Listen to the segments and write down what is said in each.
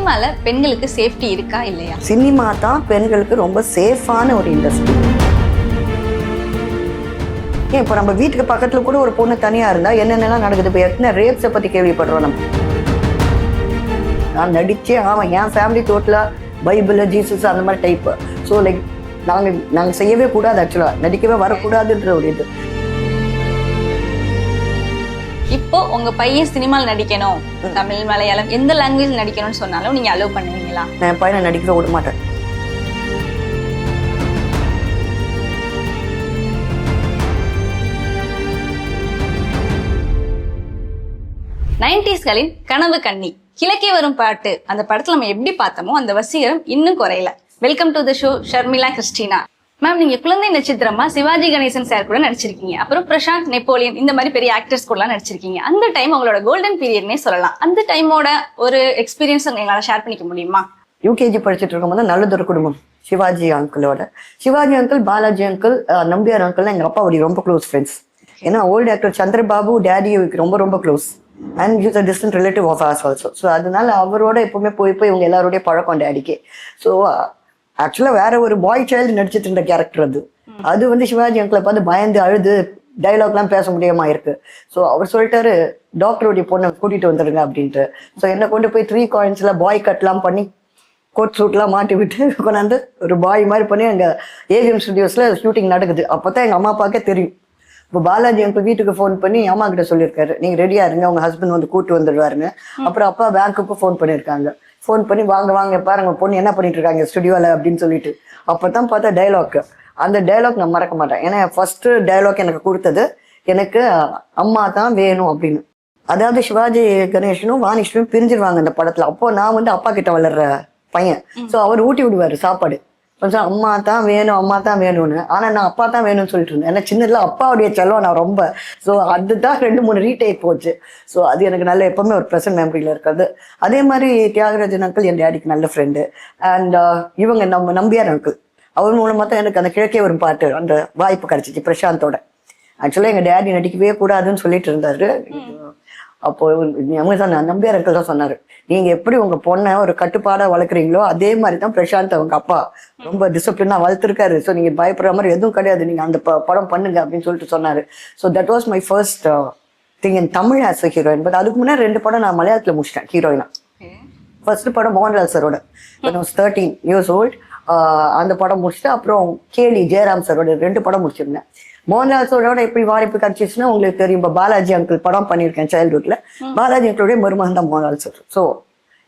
சினிமால பெண்களுக்கு சேஃப்டி இருக்கா இல்லையா? சினிமா தான் பெண்களுக்கு ரொம்ப சேஃபான ஒரு இண்டஸ்ட்ரி. ஏன் இப்போ நம்ம வீட்டுக்கு பக்கத்துல கூட ஒரு பொண்ணு தனியா இருந்தா என்னென்னலாம் நடக்குது? இப்போ எத்தனை ரேப்ஸை பத்தி கேள்விப்படுறோம் நம்ம. நான் நடிச்சே என் ஃபேமிலி டோட்டலா பைபிள் ஜீசஸ் அந்த மாதிரி டைப். ஸோ லைக் நாங்கள் செய்யவே கூடாது, ஆக்சுவலாக நடிக்கவே வரக்கூடாதுன்ற ஒரு இது. இப்போ உங்க பையன் சினிமாவில் நடிக்கணும், தமிழ் மலையாளம் எந்த லாங்குவேஜ் நடிக்கணும்னு சொன்னாலும் நீங்க அலோவ் பண்ணுவீங்களா? நான் பையனை நடிக்கவே விட மாட்டேன். நைன்டிஸ்களின் கனவு கண்ணி கிழக்கே வரும் பாட்டு, அந்த படத்துல நம்ம எப்படி பார்த்தோமோ அந்த வசீகரம் இன்னும் குறையல. Welcome to the show Sharmila Christina. Ma'am, நீங்க குழந்தை நட்சத்திரமா சிவாஜி கணேசன் சார் கூட நடிச்சிருக்கீங்க, அப்புறம் பிரசாந்த், நெப்போலியன் இந்த மாதிரி பெரிய ஆக்டர்ஸ் கூட நடிச்சிருக்கீங்க. அந்த டைம் உங்களோட கோல்டன் பீரியட்னே சொல்லலாம். அந்த டைமோட ஒரு எக்ஸ்பீரியன்ஸ் எங்களால ஷேர் பண்ணிக்க முடியுமா? யூகேஜி படிச்சுட்டு இருக்கும்போது நல்லதொரு குடும்பம் சிவாஜி அங்கிளோட. Sivaji uncle, Balaji uncle, Nambiar uncle எங்க அப்பாவுடைய ரொம்ப க்ளோஸ் ஃப்ரெண்ட்ஸ். ஏன்னா ஓல்டு ஆக்டர் சந்திரபாபு டேடி ரொம்ப ரொம்ப close and use a distant relative of us also. So அதனால அவரோட எப்பவுமே போய் இவங்க எல்லாரோடைய பழக்கம் டேடிக்கு. ஸோ ஆக்சுவலாக வேற ஒரு பாய் சைல்டு நடிச்சிட்டு இருந்த கேரக்டர் அது வந்து சிவாஜி அங்கிளை பார்த்து பயந்து அழுது டைலாக்லாம் பேச முடியாம இருக்கு. ஸோ அவர் சொல்லிட்டாரு, டாக்டருடைய பொண்ணை கூட்டிட்டு வந்துடுங்க அப்படின்ட்டு. ஸோ என்னை கொண்டு போய் 3 காயின்ஸ்ல பாய் கட்லாம் பண்ணி கோட் சூட்லாம் மாட்டி விட்டு கொண்டாந்து ஒரு பாய் மாதிரி பண்ணி அங்கே ஏவிஎம் ஸ்டுடியோஸ்ல ஷூட்டிங் நடக்குது. அப்போதான் எங்கள் அம்மா அப்பாக்கே தெரியும். இப்போ பாலாஜி அங்கிள் வீட்டுக்கு ஃபோன் பண்ணி அம்மா கிட்ட சொல்லியிருக்காரு, நீங்க ரெடியா இருங்க, உங்க ஹஸ்பண்ட் வந்து கூட்டு வந்துடுவாருங்க. அப்புறம் அப்பா பேங்க்குக்கு ஃபோன் பண்ணியிருக்காங்க. ஃபோன் பண்ணி வாங்க பாருங்க பொண்ணு என்ன பண்ணிட்டு இருக்காங்க ஸ்டுடியோல அப்படின்னு சொல்லிட்டு. அப்பதான் பார்த்தா டைலாக். அந்த டைலாக் நான் மறக்க மாட்டேன். ஏன்னா ஃபர்ஸ்ட் டைலாக் எனக்கு கொடுத்தது எனக்கு அம்மா தான் வேணும் அப்படின்னு. அதாவது சிவாஜி கணேசனும் வாணிஷ்ணும் பிரிஞ்சிருவாங்க இந்த படத்துல. அப்போ நான் வந்து அப்பா கிட்ட வளர்ற பையன். ஸோ அவர் ஊட்டி விடுவாரு சாப்பாடு. கொஞ்சம் அம்மா தான் வேணும்னு. ஆனா நான் அப்பா தான் வேணும்னு சொல்லிட்டு இருந்தேன். ஏன்னா சின்னதுல அப்பாவுடைய செல்லம் நான் ரொம்ப. ஸோ அதுதான் 2-3 ரீடேக் போச்சு. ஸோ அது எனக்கு நல்ல எப்பவுமே ஒரு ப்ரெசன்ட் மெமரியில இருக்காது. அதே மாதிரி தியாகராஜன் அங்கிள் என் டேடிக்கு நல்ல ஃப்ரெண்டு. அண்ட் இவங்க நம்ம நம்பியார் அங்கிள், அவர் மூலமா தான் எனக்கு அந்த கிழக்கே வரும் பாட்டு அந்த வாய்ப்பு கிடைச்சிச்சு பிரசாந்தோட. ஆக்சுவலா எங்க டேடி நடிக்கவே கூடாதுன்னு சொல்லிட்டு இருந்தாரு. அப்போ நம்பியார் அங்கிள் தான் சொன்னாரு, நீங்க எப்படி உங்க பொண்ணை ஒரு கட்டுப்பாடா வளர்க்குறீங்களோ அதே மாதிரி தான் பிரசாந்த் அவங்க அப்பா ரொம்ப டிசிப்ளினா வளர்த்துருக்காரு. ஸோ நீங்க பயப்படுற மாதிரி எதுவும் கிடையாது, நீங்க அந்த படம் பண்ணுங்க அப்படின்னு சொல்லிட்டு சொன்னாரு. So that was my first thing in Tamil as a heroine. But அதுக்கு முன்னாடி 2 படம் நான் மலையாளத்துல முடிச்சிட்டேன் ஹீரோயினா. ஃபர்ஸ்ட் படம் மோகன்லால் சரோட 13 years old. அந்த படம் முடிச்சுட்டு அப்புறம் கேலி ஜெயராம் சரோட 2 படம் முடிச்சிருந்தேன். மோகன்லால் சரோட எப்படி வாய்ப்பு கிடைச்சிச்சுன்னா உங்களுக்கு தெரியும். இப்போ பாலாஜி அங்கிள் படம் பண்ணியிருக்கேன் சைல்ட்ஹுட்ல. பாலாஜி அங்கிளுடைய மருமகன் தான் மோகன்லால் சார். ஸோ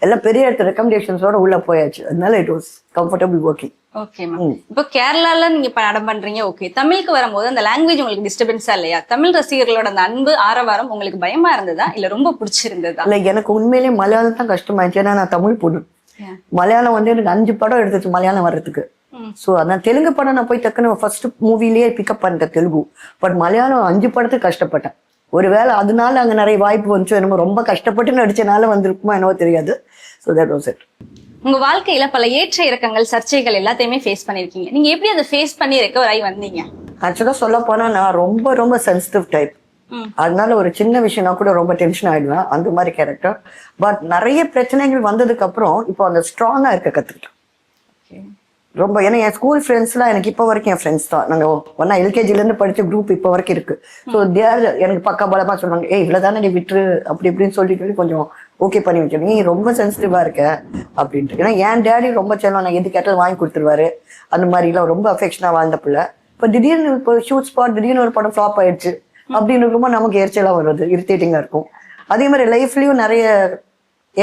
எல்லாம் பெரிய இடத்துல ரெக்கமெண்டேஷன்ஸோட உள்ள போயாச்சு. அதனால it was comfortable working. Okay ma'am. இப்போ கேரளால நீங்க படம் பண்றீங்க. ஓகே, தமிழுக்கு வரும்போது அந்த லாங்குவேஜ் உங்களுக்கு டிஸ்டர்பன்ஸா இல்லையா? தமிழ் ரசிகர்களோட அந்த அன்பு ஆரவாரம் உங்களுக்கு பயமா இருந்ததா இல்ல ரொம்ப பிடிச்சிருந்ததா? இல்ல, எனக்கு உண்மையிலேயே மலையாளம் தான் கஷ்டமாயிடுச்சு. ஏன்னா நான் தமிழ் பொண்ணு. மலையாளம் வந்து எனக்கு 5 படம் எடுத்துச்சு மலையாளம் வர்றதுக்கு. ஸோ அதான் தெலுங்கு படம் நான் போய் டக்குன்னு ஃபர்ஸ்ட் மூவிலேயே பிக்கப் பண்ணிட்டேன் தெலுங்கு. பட் மலையாளம் 5 படத்துக்கு கஷ்டப்பட்டேன். ஒருவேளை அதனால அங்கே நிறைய வாய்ப்பு வந்துச்சோ என்னமோ, ரொம்ப கஷ்டப்பட்டு நடிச்சனால வந்திருக்குமா என்னவோ தெரியாது. So that was it. உங்க வாழ்க்கையில பல ஏற்ற இறக்கங்கள், சர்ச்சைகள் எல்லாத்தையுமே ஃபேஸ் பண்ணிருக்கீங்க. நீங்க எப்படி அதை ஃபேஸ் பண்ணி ரெக்கவர் ஆகி வந்தீங்க? ஆக்சுவலா சொல்ல போனா நான் ரொம்ப ரொம்ப சென்சிட்டிவ் டைப். அதனால ஒரு சின்ன விஷயம்னா கூட ரொம்ப டென்ஷன் ஆயிடுவேன், அந்த மாதிரி கேரக்டர். பட் நிறைய பிரச்சனைகள் வந்ததுக்கு அப்புறம் இப்போ அந்த ஸ்ட்ராங்கா இருக்க கத்துக்கிட்டேன் ரொம்ப. ஏன்னா என் ஸ்கூல் ஃப்ரெண்ட்ஸ்லாம் எனக்கு இப்போ வரைக்கும் என் ஃப்ரெண்ட்ஸ் தான். நாங்கள் ஒன்னா எல்கேஜில இருந்து படிச்ச குரூப் இப்போ வரைக்கும் இருக்கு. ஸோ தேர் எனக்கு பக்கா பலமா சொல்லுவாங்க, இவ்வளவுதானே நீ விட்டுரு அப்படி இப்படின்னு சொல்லி கொஞ்சம் ஓகே பண்ணி வச்சேன். நீ ரொம்ப சென்சிட்டிவா இருக்க அப்படின்ட்டு. ஏன்னா என் டேடி ரொம்ப செல்லம், நான் எது கேட்டாலும் வாங்கி கொடுத்துருவாரு. அந்த மாதிரிலாம் ரொம்ப அஃபெக்ஷனா வாழ்ந்த பிள்ளை. இப்போ திடீர்னு இப்போ ஷூட் ஸ்பாட் திடீர்னு ஒரு படம் ஃப்ளாப் ஆயிடுச்சு அப்படின்னு இருக்கும்போது நமக்கு எரிச்சலா வருது, இரிட்டேட்டிங்கா இருக்கும். அதே மாதிரி லைஃப்லயும் நிறைய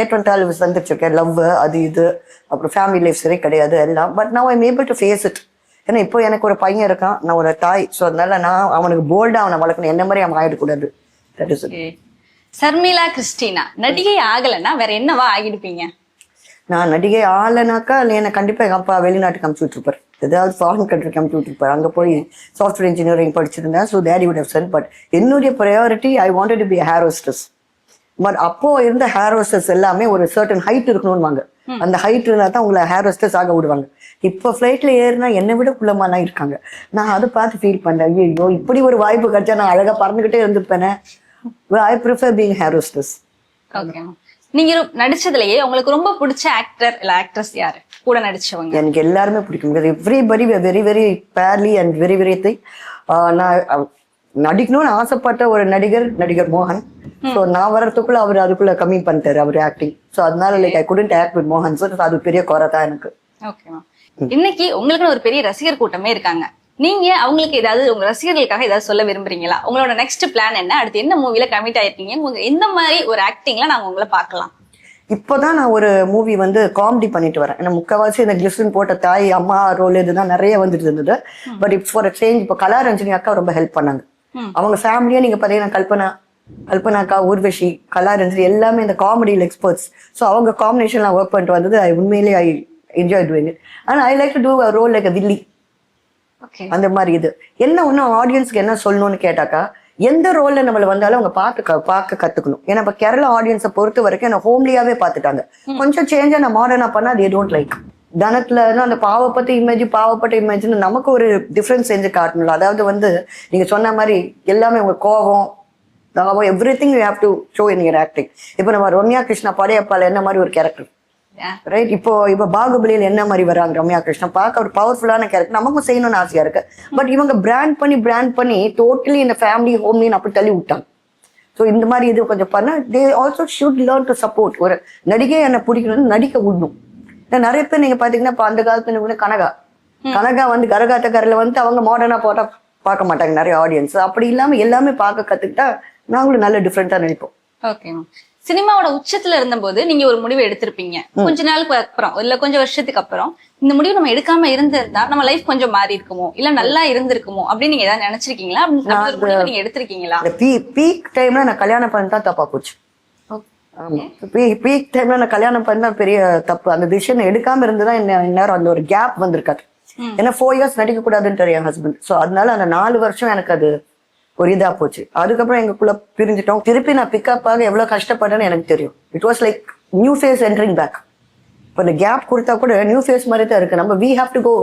ஏற்றத்தாழ்வு சந்திச்சிருக்கேன். லவ் அது இது, அப்புறம் ஃபேமிலி லைஃப் சரி கிடையாது எல்லாம். But now I am able to face it. ஏன்னா இப்போ எனக்கு ஒரு பையன் இருக்கான், நான் ஒரு தாய். ஸோ அதனால நான் அவனுக்கு போல்டா அவனை வளர்க்கணும், என்ன மாதிரி அவன் ஆயிடக்கூடாது. That is it. Sharmila Christina நடிகை ஆகலைன்னா வேற என்னவா ஆகிடுப்பீங்க? நான் நடிகை ஆகலைனாக்கா என்னை கண்டிப்பா எங்க அப்பா வெளிநாட்டுக்கு அமுச்சு விட்டுருப்பார், ஏதாவது ஃபாரின் கண்ட்ரிக்கு அமுச்சு விட்டுருப்பார். அங்கே போய் சாஃப்ட்வேர் இன்ஜினியரிங் படிச்சிருந்தேன். So that would have sent. But என்னுடைய priority I wanted to be air hostess. But அப்போ இருந்த ஹேர் ஹோஸ்டஸ் எல்லாமே ஒரு சர்டன் ஹைட் இருக்கணும்னு. அந்த ஹைட் இருந்தா தான் உங்களை ஹேர் ஹோஸ்டஸ் ஆக விடுவாங்க. இப்போ ஃபிளைட்ல ஏறினா என்னை விட குள்ளமாலாம் இருக்காங்க. நான் அதை பார்த்து ஃபீல் பண்ணேன், ஐயோ இப்படி ஒரு வாய்ப்பு கிடைச்சா நான் அழகா பறந்துகிட்டே இருந்துப்பேனே. I prefer being air hostess. Okay. நீங்க நடிச்சதுலயே உங்களுக்கு ரொம்ப பிடிச்ச ஆக்டர் இல்ல ஆக்ட்ரஸ் யாரு கூட நடிச்சவங்க? எனக்கு எல்லாருமே பிடிக்கும். Everybody very very barely and very very thing. நான் நடிக்கணும்னு ஆசைப்பட்ட ஒரு நடிகர் மோகன். ஸோ நான் வர்றதுக்குள்ள அவர் அதுக்குள்ள கம்மி பண்ணிட்டாரு அவர் ஆக்டிங். ஸோ அதனால like I couldn't act with மோகன் சார். அது பெரிய குறை தான் எனக்கு. Okay ma'am. இன்னைக்கு உங்களுக்குன்னு ஒரு பெரிய ரசிகர் கூட்டமே இருக்காங்க. நீங்க அவங்களுக்கு ஏதாவது உங்க ரசிகர்களுக்காக ஏதாவது சொல்ல விரும்புறீங்களா? உங்களோட நெக்ஸ்ட் பிளான் என்ன? அடுத்து என்ன மூவில கமிட் ஆயிருக்கீங்க? உங்க எந்த மாதிரி ஒரு ஆக்டிங்ல நாங்க உங்களை பார்க்கலாம்? இப்போதான் நான் ஒரு மூவி வந்து காமெடி பண்ணிட்டு வரேன். ஏன்னா முக்கவாசி இந்த கிளிஸ்டின் போட்ட தாய் அம்மா ரோல் இதுதான் நிறைய வந்துட்டு இருந்தது. But it's for change. இப்போ கலாரஞ்சனி அக்கா ரொம்ப ஹெல்ப் பண்ணாங்க. அவங்க ஃபேமிலியா நீங்க பாத்தீங்கன்னா கல்பனாக்கா, ஊர்வஷி, கலாரஞ்சனி எல்லாமே இந்த காமெடியில் எக்ஸ்பர்ட்ஸ். ஸோ அவங்க காம்பினேஷன்ல ஒர்க் பண்ணிட்டு வந்தது உண்மையிலேயே ஐ என்ஜாய் டூயிங் இட். ஆனால் I like to do a role like a வில்லி. அந்த மாதிரி இது என்ன ஒன்னும் ஆடியன்ஸ்க்கு என்ன சொல்லணும்னு கேட்டாக்கா, எந்த ரோல்ல நம்மள வந்தாலும் அவங்க பார்க்க கத்துக்கணும். ஏன்னா இப்ப கேரளா ஆடியன்ஸை பொறுத்த வரைக்கும் என்ன ஹோம்லியாவே பாத்துட்டாங்க. கொஞ்சம் சேஞ்சா நான் மாடர்னா பண்ணா தே டோன்ட் லைக். தனத்துல அந்த பாவப்பட்ட இமேஜ்னு நமக்கு ஒரு டிஃபரன்ஸ் செஞ்சு காட்டணும்ல. அதாவது வந்து நீங்க சொன்ன மாதிரி எல்லாமே உங்க கோபம் every thing you have to show in your acting. இப்போ நம்ம ரம்யா கிருஷ்ணா படையப்பால என்ன மாதிரி ஒரு கேரக்டர், ரைட்? இப்போ பாகுபலியில் என்ன மாதிரி வராங்க ரம்யா கிருஷ்ணன், பார்க்க ஒரு பவர்ஃபுல்லான கேரக்டர். நமக்கும் செய்யணும்னு ஆசையா இருக்கு. பட் இவங்க பிராண்ட் பண்ணி டோட்டலி இந்த ஃபேமிலி ஹோம்லின்னு அப்படி தள்ளி விட்டாங்க. ஸோ இந்த மாதிரி இது கொஞ்சம் பண்ணா they also should learn to support. ஒரு நடிகை என்ன பிடிக்கணும்னு நடிக்க விடணும். நிறைய பேர் நீங்க பாத்தீங்கன்னா இப்போ அந்த காலத்துல கனகா வந்து கரகாட்டக்காரில் வந்து அவங்க மாடர்னா போட்டா பார்க்க மாட்டாங்க நிறைய ஆடியன்ஸ். அப்படி இல்லாம எல்லாமே பார்க்க கத்துக்கிட்டா நாங்களும் நல்ல டிஃப்ரெண்டா நினைப்போம். ஓகே. சினிமாவோட உச்சத்துல இருந்தபோது நீங்க ஒரு முடிவு எடுத்திருப்பீங்க. கொஞ்ச நாளுக்கு அப்புறம் இல்ல கொஞ்சம் வருஷத்துக்கு அப்புறம் இந்த முடிவு நம்ம எடுக்காம இருந்திருந்தா நம்ம லைஃப் கொஞ்சம் மாறி இருக்குமோ இல்ல நல்லா இருந்திருக்குமோ அப்படின்னு நீங்க ஏதாவது நினைச்சிருக்கீங்களா? நீங்க எடுத்திருக்கீங்களா? பீக் டைம்ல நான் கல்யாணம் பண்ணி தான் தப்பா போச்சு. ஆமா, பீக் டைம்ல நான் கல்யாணம் பண்ணி தான் பெரிய தப்பு. அந்த டிசிஷன் எடுக்காம இருந்துதான் நேரம் அந்த ஒரு கேப் வந்திருக்காது. ஏன்னா 4 years நடிக்க கூடாதுன்னு என் ஹஸ்பண்ட். ஸோ அதனால அந்த 4 வருஷம் எனக்கு அது ஒரு இதா போச்சு. அதுக்கப்புறம் எங்களுக்குள்ள பிரிஞ்சிட்டோம். திருப்பி நான் பிக்கப் ஆக எவ்வளவு கஷ்டப்பட்டேன்னு எனக்கு தெரியும். It was like new face entering back. இப்போ இந்த கேப் கொடுத்தா கூட நியூ ஃபேஸ் மாதிரி தான் இருக்கு. நம்ம we have to go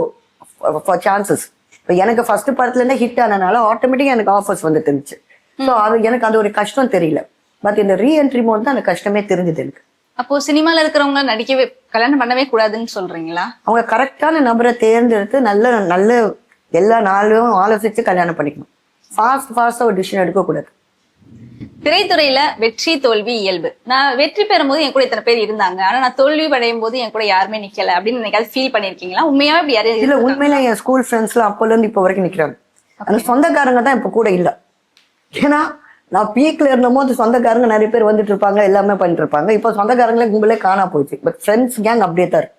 for chances. இப்போ எனக்கு ஃபர்ஸ்ட் படத்துல இருந்தே ஹிட் ஆனதுனால ஆட்டோமேட்டிக்கா எனக்கு ஆஃபர்ஸ் வந்துட்டு இருந்துச்சு. ஸோ அது எனக்கு அந்த ஒரு கஷ்டம் தெரியல. பட் இந்த ரீஎன்ட்ரி போது தான் அந்த கஷ்டமே தெரிஞ்சது எனக்கு. அப்போ சினிமால இருக்கிறவங்க நடிக்கவே கல்யாணம் பண்ணவே கூடாதுன்னு சொல்றீங்களா? அவங்க கரெக்டான நபரை தேர்ந்தெடுத்து நல்ல எல்லா நாளும் ஆலோசிச்சு கல்யாணம் பண்ணிக்கணும். ஃபாஸ்டா ஒரு டிசிஷன் எடுக்கக்கூடாது. திரைத்துறையில வெற்றி தோல்வி இயல்பு. நான் வெற்றி பெறும்போது என் கூட இத்தனை பேர் இருந்தாங்க, ஆனா நான் தோல்வி அடையும் போது என் கூட யாருமே நிக்கல அப்படின்னு எனக்கு ஃபீல் பண்ணிருக்கீங்களா? உண்மையாவே இப்படி யாரும் இல்ல, உண்மையில என் ஸ்கூல் ஃப்ரெண்ட்ஸ் எல்லாம் அப்போல இருந்து இப்போ வரைக்கும் நிக்கிறாங்க. அந்த சொந்தக்காரங்க தான் இப்ப கூட இல்ல. ஏன்னா நான் பீக்ல இருந்தபோது சொந்தக்காரங்க நிறைய பேர் வந்துட்டு இருப்பாங்க, எல்லாமே பண்ணிட்டு இருப்பாங்க. இப்போ சொந்தக்காரங்களே கும்பலே காணா போயிடுச்சு. பட் ஃப்ரெண்ட்ஸ் கேங் அப்படியே தான் இருக்கு.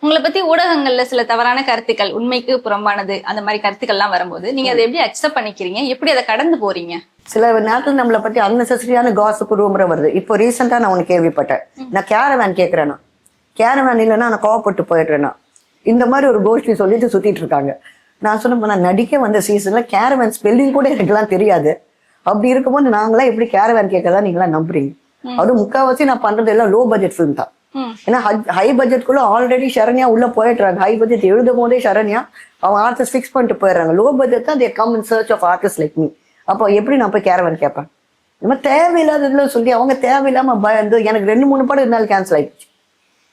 உங்களை பத்தி ஊடகங்கள்ல சில தவறான கருத்துக்கள், உண்மைக்கு புறம்பானது, அந்த மாதிரி கருத்துக்கள் எல்லாம் வரும்போது நீங்க அதை எப்படி அக்செப்ட் பண்ணிக்கிறீங்க? எப்படி அதை கடந்து போறீங்க? சில நேரத்தில் நம்மளை பத்தி அன்னெசரியான காசிப் ரூமரை வருது. இப்போ ரீசெண்டா நான் ஒன்று கேள்விப்பட்டேன். நான் கேரவேன் கேட்கறேன்னா, கேரவேன் இல்லைன்னா நான் கோவப்பட்டு போயிடுறேன்னா, இந்த மாதிரி ஒரு கோஷ்டி சொல்லிட்டு சுத்திட்டு இருக்காங்க. நான் சொன்ன நான் நடிக்க வந்த சீசன்ல கேரவேன் ஸ்பெல்லிங் கூட எனக்குலாம் தெரியாது. அப்படி இருக்கும்போது நாங்களாம் எப்படி கேரவேன் கேட்கறதா நீங்களாம் நம்புறீங்க? அதுவும் முக்கால்வாசி நான் பண்றது எல்லாம் லோ பட்ஜெட் ஃபிலிம் தான். ஏன்னா ஹை பட்ஜெட்குள்ள ஆல்ரெடி சரண்யா உள்ள போயிடுறாங்க. ஹை பட்ஜெட் எழுதும் போதே சரண்யா அவங்க ஆர்டிஸ்ட் ஃபிக்ஸ் பண்ணிட்டு போயிடுறாங்க. லோ பட்ஜெட் தான் they come in search of artist like me. அப்போ எப்படி நான் போய் கேரவேன் கேட்பேன்? இந்த மாதிரி தேவையில்லாததுல சொல்லி அவங்க தேவையில்லாம பயந்து எனக்கு 2-3 படம் இருந்தாலும் கேன்சல் ஆயிடுச்சு.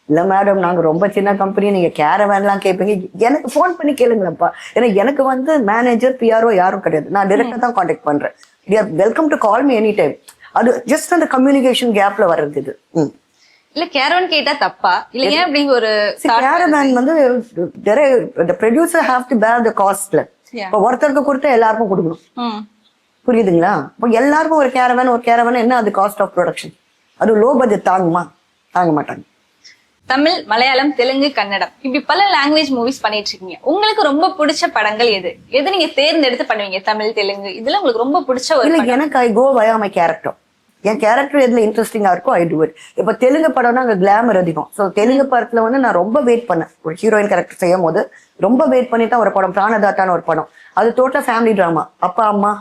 இல்ல மேடம், நாங்க ரொம்ப சின்ன கம்பெனி, நீங்க கேரவேன்லாம் கேட்பீங்க, எனக்கு ஃபோன் பண்ணி கேளுங்களப்பா. ஏன்னா எனக்கு வந்து மேனேஜர் பிஆர்ஓ யாரும் கிடையாது. நான் டைரக்டா தான் கான்டாக்ட் பண்றேன். Welcome to call me any time. அது ஜஸ்ட் அந்த கம்யூனிகேஷன் கேப்ல வர்றது இது. இல்ல கேரவேன் கேட்டா தப்பா இல்ல? ஏன் அப்படி ஒரு கேரவேன் வந்து the producer have to bear the costல. இப்போ ஒருத்தருக்கு கொடுத்தா எல்லாருக்கும் கொடுக்கணும். புரியுதுங்களா? இப்போ எல்லாருக்கும் ஒரு கேரவேன் என்ன அது காஸ்ட் ஆஃப் ப்ரொடக்ஷன். அது லோ பட்ஜெட் தாங்க மாட்டாங்க. தமிழ், மலையாளம், தெலுங்கு, கன்னடம் இப்படி பல லாங்குவேஜ் மூவிஸ் பண்ணிட்டு இருக்கீங்க. உங்களுக்கு ரொம்ப பிடிச்ச படங்கள் எது நீங்க தேர்ந்தெடுத்து பண்ணுவீங்க? தமிழ், தெலுங்கு இதுல உங்களுக்கு ரொம்ப பிடிச்ச ஒரு இல்ல, எனக்கு ஐ கோ வயா மை கேரக்டர். என் கேரக்டர் எதுல இன்ட்ரெஸ்டிங்கா இருக்கோ ஐ டூ இட். இப்ப தெலுங்கு படம்னா அங்க கிளாமர் அதிகம். ஸோ தெலுங்கு படத்துல வந்து நான் ரொம்ப வெயிட் பண்ணேன். ஒரு ஹீரோயின் கேரக்டர் செய்யும் போது ரொம்ப வெயிட் பண்ணி தான் ஒரு படம், பிராணதாத்தான ஒரு படம். அது டோட்டலா ஃபேமிலி டிராமா, அப்பா அம்மா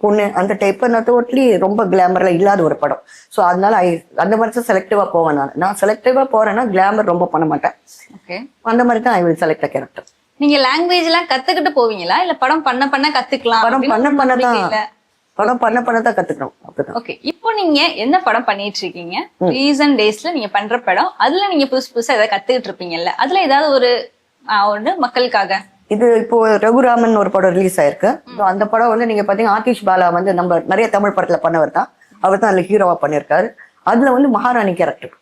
பொண்ணு அந்த டைப். நான் டோட்டலி ரொம்ப கிளாமர்ல இல்லாத ஒரு படம். ஸோ அதனால அந்த மாதிரி தான் செலக்டிவா போவேன். நான் செலக்டிவா போறேன்னா கிளாமர் ரொம்ப பண்ண மாட்டேன். அந்த மாதிரி தான் I will select a character. நீங்க லாங்குவேஜ் எல்லாம் கத்துக்கிட்டு போவீங்களா இல்ல படம் பண்ண கத்துக்கலாம்? படம் பண்ணதான் படம் பண்ணதான் கத்துக்கணும் அப்படிதான். ஓகே, இப்போ நீங்க என்ன படம் பண்ணிட்டு இருக்கீங்க? ரீசன்ட் டேஸ்ல நீங்க பண்ற படம், அதுல நீங்க புதுசா ஏதாவது கத்துக்கிட்டு இருப்பீங்கல்ல, அதுல ஏதாவது ஒண்ணு மக்களுக்காக? இது இப்போ ரகுராமன் ஒரு படம் ரிலீஸ் ஆயிருக்கு. அந்த படம் வந்து நீங்க பாத்தீங்கன்னா ஆதிஷ் பாலா வந்து நம்ம நிறைய தமிழ் படத்துல பண்ணவர் தான். அவர் தான் அதுல ஹீரோவா பண்ணியிருக்காரு. அதுல வந்து மகாராணி கேரக்டர்.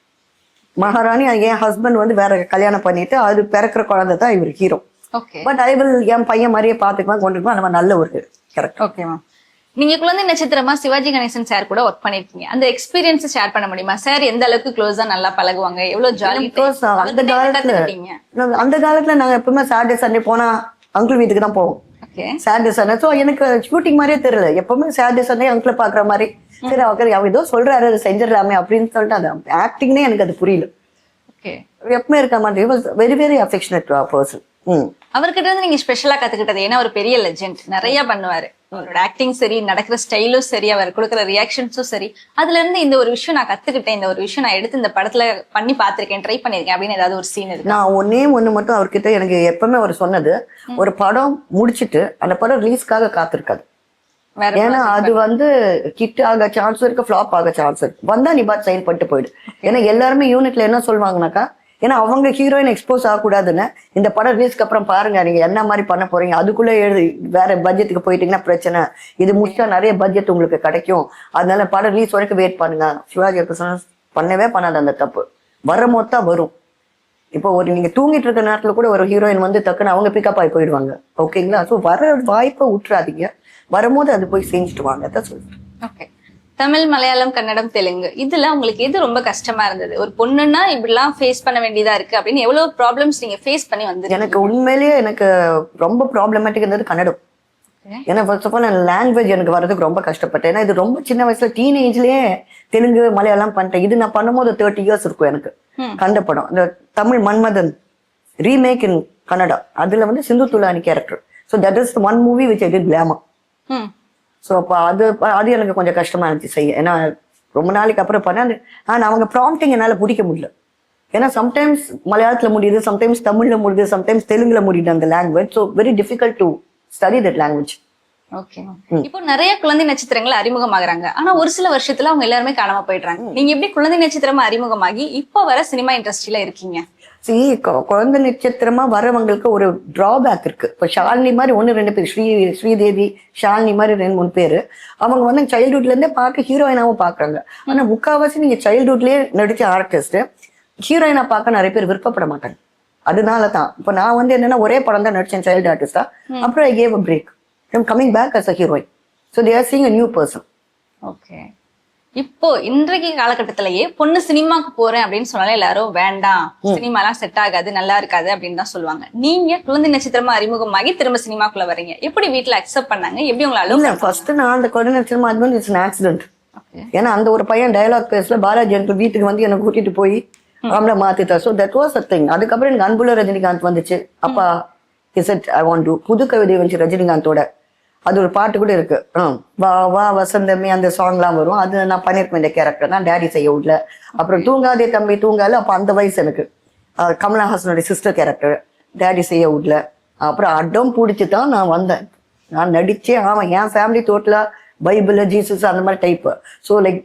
மகாராணி என் ஹஸ்பண்ட் வந்து வேற கல்யாணம் பண்ணிட்டு அது பிறக்கிற குழந்தை தான் இவர் ஹீரோ. பட் ஐ வில் என் பையன் மாதிரியே பாத்துக்குவேன், கொண்டுக்குவேன். அந்த மாதிரி நல்ல ஒரு கேரக்டர். Okay ma'am. நீங்க குழந்தை நட்சத்திரமா சிவாஜி கணேசன் சார் கூட ஒர்க் பண்ணிருக்கீங்க. அந்த எக்ஸ்பீரியன்ஸ் ஷேர் பண்ண முடியுமா? சார் எந்த அளவுக்கு க்ளோஸா நல்லா பழகுவாங்க, எவ்வளவு ஜாலி? அந்த காலத்துல நாங்க எப்பவுமே சாட்டர்டே சண்டே போனா அங்கிள் வீட்டுக்கு தான் போவோம். Saturday Sunday. ஸோ எனக்கு ஷூட்டிங் மாதிரியே தெரியல. எப்பவுமே சாட்டர்டே சண்டே அங்கிளை பாக்குற மாதிரி, சரி அவர் ஏதோ சொல்றாரு அதை செஞ்சிடலாமே அப்படின்னு சொல்லிட்டு அந்த ஆக்டிங்னே எனக்கு அது புரியல. எப்பவுமே இருக்க மாதிரி வெரி வெரி அஃபெக்ஷனேட் பர்சன். அவர்கிட்ட இருந்து நீங்க ஸ்பெஷலா கத்துக்கிட்டது? ஏன்னா ஒரு பெரிய லெஜெண்ட், நிறைய பண்ணுவாரு. அவரோட ஆக்டிங் சரி, நடக்கிற ஸ்டைலும் சரி, அவர் கொடுக்குற ரியாக்ஷன்ஸும் சரி, அதுல இருந்து இந்த ஒரு விஷயம் நான் கத்துக்கிட்டேன், இந்த ஒரு விஷயம் நான் எடுத்து இந்த படத்துல பண்ணி பாத்திருக்கேன், ட்ரை பண்ணிருக்கேன் அப்படின்னு ஏதாவது ஒரு சீன் இருக்கு? நான் ஒண்ணு மட்டும் அவர்கிட்ட எனக்கு எப்பவுமே அவர் சொன்னது, ஒரு படம் முடிச்சிட்டு அந்த படம் ரிலீஸ்க்காக காத்திருக்காது. ஏன்னா அது வந்து கிட் ஆக சான்ஸ் இருக்கு, ஃபிளாப் ஆக சான்ஸ் இருக்கு. வந்தா நீ பாத்து சைன் பண்ணிட்டு போயிடு. ஏன்னா எல்லாருமே யூனிட்ல என்ன சொல்லுவாங்கன்னாக்கா, ஏன்னா அவங்க ஹீரோயின் எக்ஸ்போஸ் ஆகக்கூடாதுன்னு, இந்த படம் ரிலீஸ்க்கு அப்புறம் பாருங்க நீங்க என்ன மாதிரி பண்ண போறீங்க, அதுக்குள்ள வேற பட்ஜெட்டுக்கு போயிட்டீங்கன்னா பிரச்சனை, இது முடிச்சா நிறைய பட்ஜெட் உங்களுக்கு கிடைக்கும், அதனால படம் ரிலீஸ் வரைக்கும் வெயிட் பண்ணுங்க. சிவாஜி பண்ணவே பண்ணாது அந்த தப்பு. வரும்போது தான் வரும். இப்போ நீங்க தூங்கிட்டு இருக்க நேரத்துல கூட ஒரு ஹீரோயின் வந்து டக்குன்னு அவங்க பிக்கப் ஆகி போயிடுவாங்க. ஓகேங்களா? ஸோ வர வாய்ப்பை விட்டுறாதீங்க. வரும்போது அது போய் செஞ்சுட்டு வாங்க. அதான் சொல்றேன். ஓகே. தமிழ், மலையாளம், கன்னடம், தெலுங்கு, இதுல உங்களுக்கு எது ரொம்ப கஷ்டமா இருந்தது? ஒரு பொண்ணுன்னா இப்படிலாம் ஃபேஸ் பண்ண வேண்டியதா இருக்கு அப்படின்னு எவ்வளவு ப்ராப்ளம்ஸ் நீங்க ஃபேஸ் பண்ணி வந்து? எனக்கு உண்மையிலேயே எனக்கு ரொம்ப ப்ராப்ளமேட்டிக் இருந்தது கன்னடம். ஏன்னா ஃபர்ஸ்ட் ஆஃப் ஆல் நான் லாங்குவேஜ் எனக்கு வர்றதுக்கு ரொம்ப கஷ்டப்பட்டேன். ஏன்னா இது ரொம்ப சின்ன வயசுல டீனேஜ்லயே தெலுங்கு மலையாளம் பண்ணிட்டேன். இது நான் பண்ணும்போது 30 years இருக்கும் எனக்கு. கண்ட படம் இந்த தமிழ் மன்மதன் ரீமேக் இன் கன்னடா, அதுல வந்து Sindhu Tolani character. So that is one movie which I did glamour. ஸோ அப்போ அது எனக்கு கொஞ்சம் கஷ்டமா இருந்துச்சு செய்ய. ஏன்னா ரொம்ப நாளைக்கு அப்புறம் பண்ண ஆனால் அவங்க ப்ராம்ப்டிங் என்னால் பிடிக்க முடியல. ஏன்னா சம்டைம்ஸ் மலையாளத்தில் முடியுது, சம்டைம்ஸ் தமிழ்ல முடியுது, சம்டைம்ஸ் தெலுங்குல முடியுது அந்த language. So very difficult to study that language. Okay. இப்போ நிறைய குழந்தை நட்சத்திரங்கள் அறிமுகமாகறாங்க. ஆனா ஒரு சில வருஷத்துல அவங்க எல்லாருமே காணாம போயிடுறாங்க. நீங்க எப்படி குழந்தை நட்சத்திரமா அறிமுகமாகி இப்போ வர சினிமா இண்டஸ்ட்ரியில இருக்கீங்க? குழந்தை நட்சத்திரமா வரவங்களுக்கு ஒரு டிராபேக் இருக்கு. இப்போ ஷாலினி மாதிரி 1-2 பேர், ஸ்ரீதேவி, ஷாலினி மாதிரி 2-3 பேர், அவங்க வந்து சைல்ட்ஹுட்ல இருந்தே பார்க்க ஹீரோயினாவும் பாக்குறாங்க. ஆனா முக்கால்வாசி நீங்க சைல்ட்ஹுட்லயே நடிச்ச ஆர்டிஸ்ட் ஹீரோயினா பார்க்க நிறைய பேர் விருப்பப்பட மாட்டாங்க. அதனாலதான் இப்போ நான் வந்து என்னன்னா ஒரே படம் தான் நடிச்சேன் சைல்டு ஆர்டிஸ்டா. அப்புறம் I gave a break. I'm coming back as a heroine. So they are seeing a new person. Okay. இப்போ இன்றைக்கு காலகட்டத்திலேயே பொண்ணு சினிமாக்கு போறேன் அப்படின்னு சொன்னாலே எல்லாரும் வேண்டாம், சினிமாலாம் செட் ஆகாது, நல்லா இருக்காது அப்படின்னு தான் சொல்லுவாங்க. நீங்க குழந்தை நட்சத்திரமா அறிமுகமாகி திரும்ப சினிமாக்குள்ள வரீங்க. எப்படி வீட்டுல அக்செப்ட் பண்ணாங்க? எப்படி உங்களை இல்ல ஃபர்ஸ்ட் நான் அந்த குழந்தை நட்சத்திரமா அது வந்து இட்ஸ் an accident. ஏன்னா அந்த ஒரு பையன் டயலாக் பேசல பாலாஜி எனக்கு வீட்டுக்கு வந்து எனக்கு கூட்டிட்டு போய் அவங்கள மாத்திட்டா. So that was a thing. அதுக்கப்புறம் எனக்கு அன்புள்ள ரஜினிகாந்த் வந்துச்சு. அப்பா இசட் ஐ வாண்ட் டு புது கவிதை வந்துச்சு ரஜினிகாந்தோட. அது ஒரு பாட்டு கூட இருக்கு, வா வா வசந்தமே, அந்த சாங்லாம் வரும். அது நான் பண்ணிருக்கேன். இந்த கேரக்டர் தான் டேடி செய்ய விடல. அப்புறம் தூங்காதே தம்பி தூங்கால, அப்போ அந்த வயசு எனக்கு. கமலஹாசனுடைய சிஸ்டர் கேரக்டர் டேடி செய்ய விடல. அப்புறம் அடம் பிடிச்சி தான் நான் வந்தேன். நான் நடிச்சே ஆமாம். என் ஃபேமிலி டோட்டலா பைபிள், ஜீசஸ் அந்த மாதிரி டைப்பு. ஸோ லைக்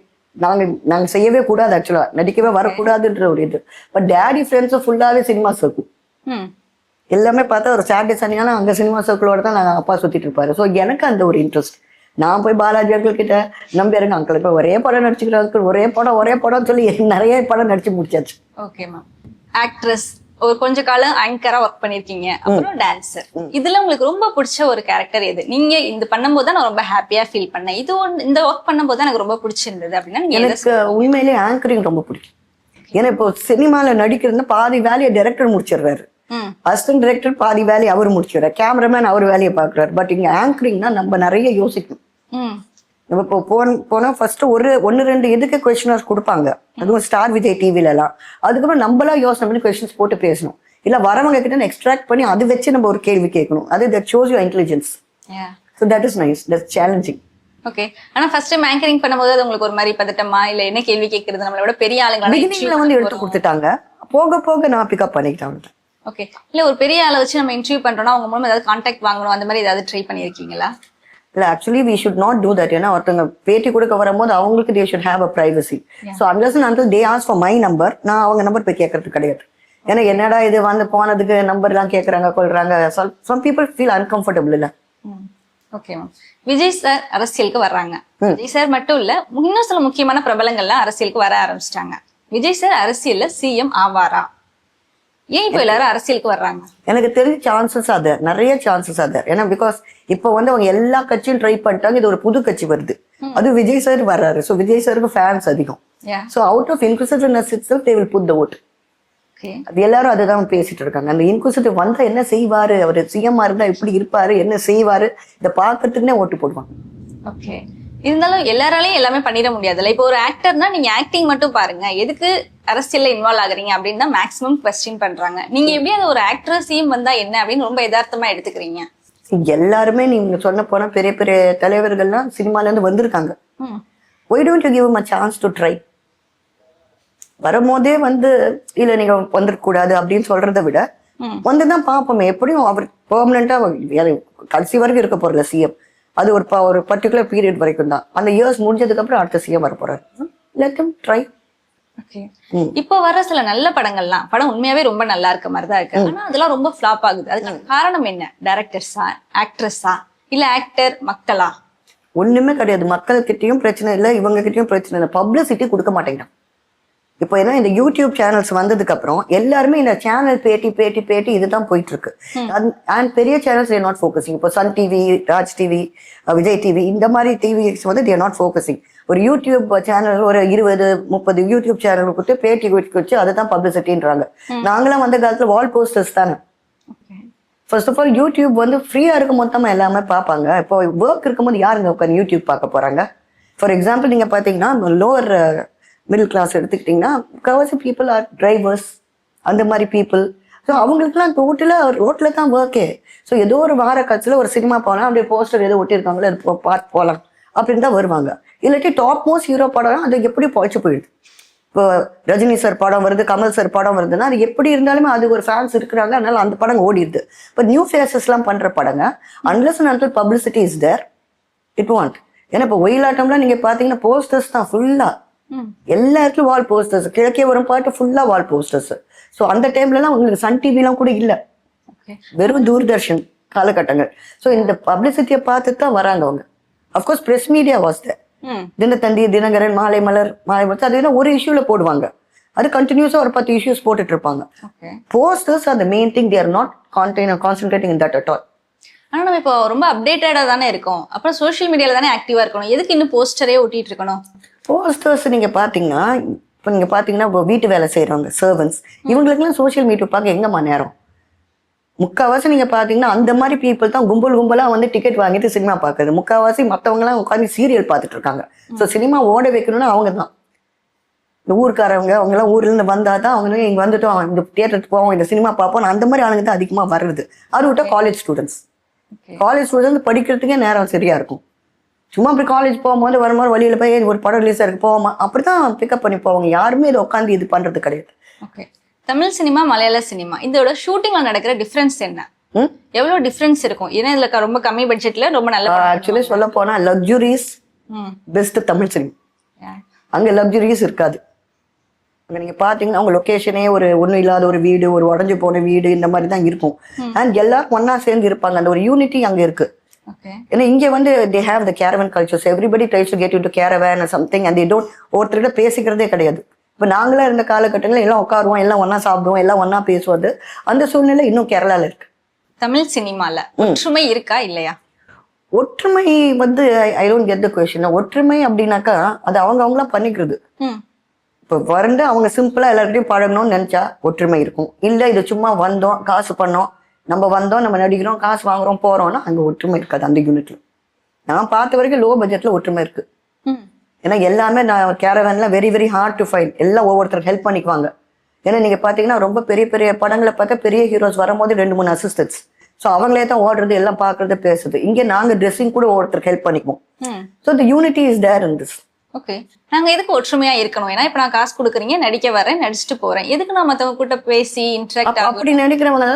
நாங்கள் செய்யவே கூடாது, ஆக்சுவலா நடிக்கவே வரக்கூடாதுன்ற ஒரு இது. பட் டேடி ஃப்ரெண்ட்ஸும் ஃபுல்லாவே சினிமா சர்க்கிள் எல்லாமே பார்த்தா ஒரு சாட்டர்டே சனியான அங்கே சினிமா சர்க்கிளோட தான் நாங்கள் அப்பா சுற்றிட்டு இருப்பாரு. ஸோ எனக்கு அந்த ஒரு இன்ட்ரெஸ்ட். நான் போய் பாலாஜி அங்கிள் கிட்ட நம்பியாருங்க அங்கிள் இப்போ ஒரே படம் நடிச்சுக்கிறாங்க, ஒரே படம் சொல்லி நிறைய படம் நடிச்சு முடிச்சாச்சு. Okay ma'am. ஆக்ட்ரஸ், ஒரு கொஞ்ச காலம் ஆங்கரா ஒர்க் பண்ணிருக்கீங்க, அப்புறம் டான்சர். இதுல உங்களுக்கு ரொம்ப பிடிச்ச ஒரு கேரக்டர் எது? நீங்க இந்த பண்ணும்போது தான் நான் ரொம்ப ஹாப்பியா ஃபீல் பண்ணேன், இது இந்த ஒர்க் பண்ணும்போது தான் எனக்கு ரொம்ப பிடிச்சிருந்தது அப்படின்னா? எனக்கு உண்மையிலேயே ஆங்கரிங் ரொம்ப பிடிக்கும். ஏன்னா இப்போ சினிமால நடிக்கிறது பாதி வேலையை டைரக்டர் முடிச்சிடுறாரு, அசிஸ்டன்ட் டைரக்டர் பாதி வேலையை அவர் முடிச்சிடுறாரு, கேமராமேன் அவர் வேலையை பாக்குறாரு. பட் இங்க ஆங்கரிங்னா நம்ம நிறைய யோசிக்கணும். நம்ம இப்போ போனா ஃபர்ஸ்ட் 1-2 இதுக்கு கொஸ்டினர்ஸ் கொடுப்பாங்க, அதுவும் ஸ்டார் விஜய் டிவில எல்லாம். அதுக்கப்புறம் நம்மளா யோசனை பண்ணி கொஸ்டின்ஸ் போட்டு பேசணும். இல்ல வரவங்க கிட்ட எக்ஸ்ட்ராக்ட் பண்ணி அதை வச்சு நம்ம ஒரு கேள்வி கேட்கணும். அது that shows your intelligence. So that is nice, that's challenging. Okay. ஆனா ஃபர்ஸ்ட் டைம் ஆங்கரிங் பண்ணும்போது அது உங்களுக்கு ஒரு மாதிரி பதட்டமா, இல்ல என்ன கேள்வி கேட்கறது நம்மளோட பெரிய ஆளுங்க பிகினிங்ல வந்து எடுத்து கொடுத்துட்டாங்க, போக போக நான் பிக்கப் பண்ணிக்கிட்டேன். ஓகே. இல்ல ஒரு பெரிய ஆளை வச்சு நம்ம இன்டர்வியூ பண்றோம்னா அவங்க மூலமா ஏதாவது கான்டாக்ட் வாங்கணும், அந்த மாதிரி ஏதாவது ட்ரை பண்ணிருக்கீங்களா? இல்ல actually we should not do that. ஏன்னா ஒருத்தவங்க பேட்டி கொடுக்க வரும்போது அவங்களுக்கு they should have a privacy. So unless and until they ask for my number, நான் அவங்க நம்பர் போய் கேட்கறது கிடையாது. ஏன்னா என்னடா இது வந்து போனதுக்கு நம்பர் எல்லாம் கேட்கறாங்க கொள்றாங்க. Some people feel uncomfortable. இல்ல ஓகே மேம். விஜய் சார் அரசியலுக்கு வர்றாங்க. விஜய் சார் மட்டும் இல்ல, இன்னும் சில முக்கியமான பிரபலங்கள்லாம் அரசியலுக்கு வர ஆரம்பிச்சிட்டாங்க. விஜய் சார் அரசியல்ல சிஎம் ஆவாரா? ஏன் இப்போ எல்லாரும் அரசியலுக்கு வர்றாங்க? எனக்கு தெரிஞ்ச சான்சஸ் அது நிறைய சான்சஸ் அது. ஏன்னா பிகாஸ் இப்போ வந்து அவங்க எல்லா கட்சியும் ட்ரை பண்ணிட்டாங்க. இது ஒரு புது கட்சி வருது, அது விஜய் சார் வர்றாரு. ஸோ விஜய் சாருக்கு ஃபேன்ஸ் அதிகம். So out of inclusiveness itself they will put the vote. அது எல்லாரும் அதுதான் பேசிட்டு இருக்காங்க. அந்த இன்க்ளூசிவ் வந்தா என்ன செய்வாரு, அவர் சிஎம் இருந்தா இப்படி இருப்பாரு, என்ன செய்வாரு, இதை பாக்குறதுக்குன்னே ஓட்டு போடுவாங்க. ஓகே. இருந்தாலும் எல்லாராலையும் எல்லாமே பண்ணிட முடியாதுல்ல. இப்போ ஒரு ஆக்டர்னா நீங்க ஆக்டிங் மட்டும் பாருங்க, எதுக்கு அரசியல்ல இன்வால்வ் ஆகுறீங்க அப்படின்னு தான் மேக்ஸிமம் கொஸ்டின் பண்றாங்க. நீங்க எப்படி அது ஒரு ஆக்டர் சிஎம் வந்தா என்ன அப்படின்னு ரொம்ப யதார்த்தமா எடுத்துக்கிறீங்க? எல்லாருமே நீங்க சொன்ன போனா பெரிய பெரிய தலைவர்கள்லாம் சினிமால இருந்து வந்திருக்காங்க. why don't you give him a chance to try? வரும்போதே வந்து இல்ல நீங்க வந்துடக்கூடாது அப்படின்னு சொல்றதை விட வந்துதான் பாப்போமே. எப்படியும் அவர் பெர்மனண்டா கடைசி வரைக்கும் இருக்க போறல சிஎம். அது ஒரு பர்டிகுலர் பீரியட் வரைக்கும் தான். அந்த இயர்ஸ் முடிஞ்சதுக்கு அப்புறம் அடுத்த சிஎம் வர போறாரு. Let him try. ஓகே. இப்போ வர சில நல்ல படம் உண்மையாவே ரொம்ப நல்லா இருக்க மாதிரிதான் இருக்கு. ஆனா அதெல்லாம் ரொம்ப ஃபிளாப் ஆகுது. அதுக்கு காரணம் என்ன? டைரக்டர்ஸா, ஆக்ட்ரஸா, இல்ல ஆக்டர் மக்களா? ஒண்ணுமே கிடையாது. மக்கள் கிட்டயும் பிரச்சனை இல்லை, இவங்க கிட்டயும் பிரச்சனை இல்லை. பப்ளிசிட்டி கொடுக்க மாட்டேங்கிறான். இப்போ ஏன்னா இந்த யூடியூப் சேனல்ஸ் வந்ததுக்கு அப்புறம் எல்லாருமே இந்த சேனல் பேட்டி இதுதான் போயிட்டு இருக்கு. அண்ட் பெரிய சேனல்ஸ் தேர் நாட் ஃபோக்கஸிங். இப்போ Sun TV, Raj TV, Vijay TV, இந்த மாதிரி டிவிஸ் வந்து தேர் நாட் ஃபோக்கஸிங். ஒரு யூடியூப் சேனல் ஒரு 20-30 யூடியூப் சேனல் கொடுத்து பேட்டி வச்சு அதுதான் பப்ளிசிட்டின்றாங்க. நாங்களாம் வந்த காலத்துல வால் போஸ்டர்ஸ் தானே. ஃபர்ஸ்ட் ஆஃப் ஆல் யூடியூப் வந்து ஃப்ரீயா இருக்கும் போது தான் எல்லாமே பார்ப்பாங்க. இப்போ ஒர்க் இருக்கும்போது யாருங்க உட்காந்து யூடியூப் பார்க்க போறாங்க? ஃபார் எக்ஸாம்பிள் நீங்க பாத்தீங்கன்னா லோவர் மிடில் கிளாஸ் எடுத்துக்கிட்டிங்கன்னா முக்கால்வாசி பீப்புள் ஆர் டிரைவர்ஸ், அந்த மாதிரி பீப்புள். ஸோ அவங்களுக்குலாம் டோட்டலாக ரோட்டில் தான் ஒர்க்கே. ஸோ ஏதோ ஒரு வார காட்சியில் ஒரு சினிமா போகலாம், அப்படியே போஸ்டர் ஏதோ ஒட்டியிருக்காங்களோ அது பார்த்து போகலாம் அப்படின்னு தான் வருவாங்க. இல்லாட்டி டாப் மோஸ்ட் ஹீரோ படம் அது எப்படி பொழைச்சு போயிடுது. இப்போ ரஜினி சார் படம் வருது, கமல் சார் படம் வருதுன்னா அது எப்படி இருந்தாலுமே அது ஒரு ஃபேன்ஸ் இருக்கிறாங்க, அதனால அந்த படம் ஓடிடுது. இப்போ நியூ ஃபேஸஸ்லாம் பண்ணுற படங்க unless and until publicity is there it want. ஏன்னா இப்போ ஒயிலாட்டம்லாம் நீங்கள் பார்த்தீங்கன்னா போஸ்டர்ஸ் தான் ஃபுல்லாக, எல்லா இடத்துலயும் வால் போஸ்டர்ஸ். கிழக்கே வரும் பாட்டு ஃபுல்லா வால் போஸ்டர்ஸ். ஸோ அந்த டைம்லலாம் உங்களுக்கு சன் டிவிலாம் கூட இல்லை, வெறும் தூர்தர்ஷன் காலகட்டங்கள். ஸோ இந்த பப்ளிசிட்டியை பார்த்து தான் வராங்க அவங்க. Of course press media was there. Dinathanthi, Dinakaran, Malai Malar, அது ஒரு இஷ்யூல போடுவாங்க. அது கண்டினியூஸா ஒரு 10 இஷ்யூஸ் போட்டுட்டு இருப்பாங்க. Posters R the main thing. They are not concentrating in that at all. ஆனா நம்ம இப்போ ரொம்ப அப்டேட்டடா தானே இருக்கோம். அப்புறம் சோஷியல் மீடியால தானே ஆக்டிவா இருக்கணும். எதுக்கு இன்னும் போஸ்டரே ஒட்டிட்டு இருக்கணும்? போஸ்டர்ஸ் நீங்க பாத்தீங்கன்னா இப்போ நீங்க பாத்தீங்கன்னா வீட்டு வேலை செய்யறவங்க, சர்வன்ஸ், இவங்களுக்குலாம் சோஷியல் மீடியா பார்க்க எங்கம்மா நேரம்? முக்கால்வாசி நீங்க பாத்தீங்கன்னா அந்த மாதிரி பீப்புள் தான் கும்பலா வந்து டிக்கெட் வாங்கிட்டு சினிமா பாக்குறது. முக்கால்வாசி மற்றவங்க எல்லாம் உட்காந்து சீரியல் பார்த்துட்டு இருக்காங்க. ஸோ சினிமா ஓட வைக்கணும்னா அவங்க தான், இந்த ஊருக்காரவங்க. அவங்க எல்லாம் ஊர்ல இருந்து வந்தாதான் அவங்க இங்க வந்துட்டோம், இந்த தியேட்டருக்கு போவோம், இந்த சினிமா பார்ப்போம், அந்த மாதிரி ஆளுங்க தான் அதிகமா வருது. அது விட்டா காலேஜ் ஸ்டூடெண்ட்ஸ் படிக்கிறதுக்கே நேரம் சரியா இருக்கும். சும்மா அப்படி காலேஜ் போகும்போது வரும்போது வழியில போய் ஒரு படம் ரிலீஸ் இருக்கு போவோமா, அப்படிதான் பிக்கப் பண்ணி போவாங்க. யாருமே இதை உட்காந்து இது பண்றது கிடையாது. ஓகே. தமிழ் சினிமா, மலையாள சினிமா, இதோட ஷூட்டிங்ல நடக்கிற டிஃபரன்ஸ் என்ன? எவ்வளவு டிஃபரன்ஸ் இருக்கும்? ஏன்னா இதுல ரொம்ப கம்மி பட்ஜெட்ல ரொம்ப நல்ல. ஆக்சுவலி சொல்ல போனா லக்ஸுரிஸ் பெஸ்ட் தமிழ் சினிமா. அங்க லக்ஸுரிஸ் இருக்காது. அங்க நீங்க பாத்தீங்கன்னா உங்க லொகேஷனே ஒண்ணும் இல்லாத ஒரு வீடு, ஒரு உடஞ்சு போன வீடு, இந்த மாதிரி தான் இருக்கும். அண்ட் எல்லாரும் ஒன்னா சேர்ந்து இருப்பாங்க. அந்த ஒரு யூனிட்டி அங்க இருக்கு. ஏன்னா இங்க வந்து they have the caravan culture, so everybody tries to get into caravan or something and they don't ஒருத்தர்கிட்ட பேசிக்கிறதே கிடையாது. இப்ப நாங்களா இருந்த காலகட்டங்களில் எல்லாம் உட்காருவோம், எல்லாம் ஒன்னா சாப்பிடுவோம், எல்லாம் ஒன்னா பேசுவது. அந்த சூழ்நிலை இன்னும் கேரளால இருக்கு. தமிழ் சினிமால ஒற்றுமை இருக்கா இல்லையா? ஒற்றுமை வந்து I don't get the question. ஒற்றுமை அப்படின்னாக்கா அது அவங்களாம் பண்ணிக்கிறது. இப்போ வந்து அவங்க சிம்பிளா எல்லார்கிட்டையும் பழகணும்னு நினைச்சா ஒற்றுமை இருக்கும். இல்ல இது சும்மா வந்தோம், காசு பண்ணோம், நம்ம வந்தோம், நம்ம நடிக்கிறோம், காசு வாங்குறோம், போறோம்னா அங்க ஒற்றுமை இருக்காது. அந்த யூனிட்ல நான் பார்த்த வரைக்கும் லோ பட்ஜெட்ல ஒற்றுமை இருக்கு. ஏன்னா எல்லாமே நான் கேரவன்ல very very hard to find. எல்லாம் ஒவ்வொருத்தருக்கு ஹெல்ப் பண்ணிக்குவாங்க. ஏன்னா நீங்க பாத்தீங்கன்னா ரொம்ப பெரிய பெரிய படங்களை பார்த்தா பெரிய ஹீரோஸ் வரும்போது 2-3 அசிஸ்டன்ட்ஸ். ஸோ அவங்களே தான் ஓடுறது, எல்லாம் பாக்குறது, பேசுறது. இங்க நாங்க ட்ரெஸ்ஸிங் கூட ஒவ்வொருத்தருக்கு ஹெல்ப் பண்ணிக்குவோம். So the unity is there in this. Okay. நாங்க எதுக்கு ஒற்றுமையா இருக்கணும்? ஏன்னா இப்ப நான் காசு கொடுக்குறீங்க, நடிக்க வரேன், நடிச்சுட்டு போறேன், எதுக்கு நான் மத்தவங்க கூட்ட பேசி இன்டராக்ட் ஆகும்? அப்படி நடிக்கிறவங்க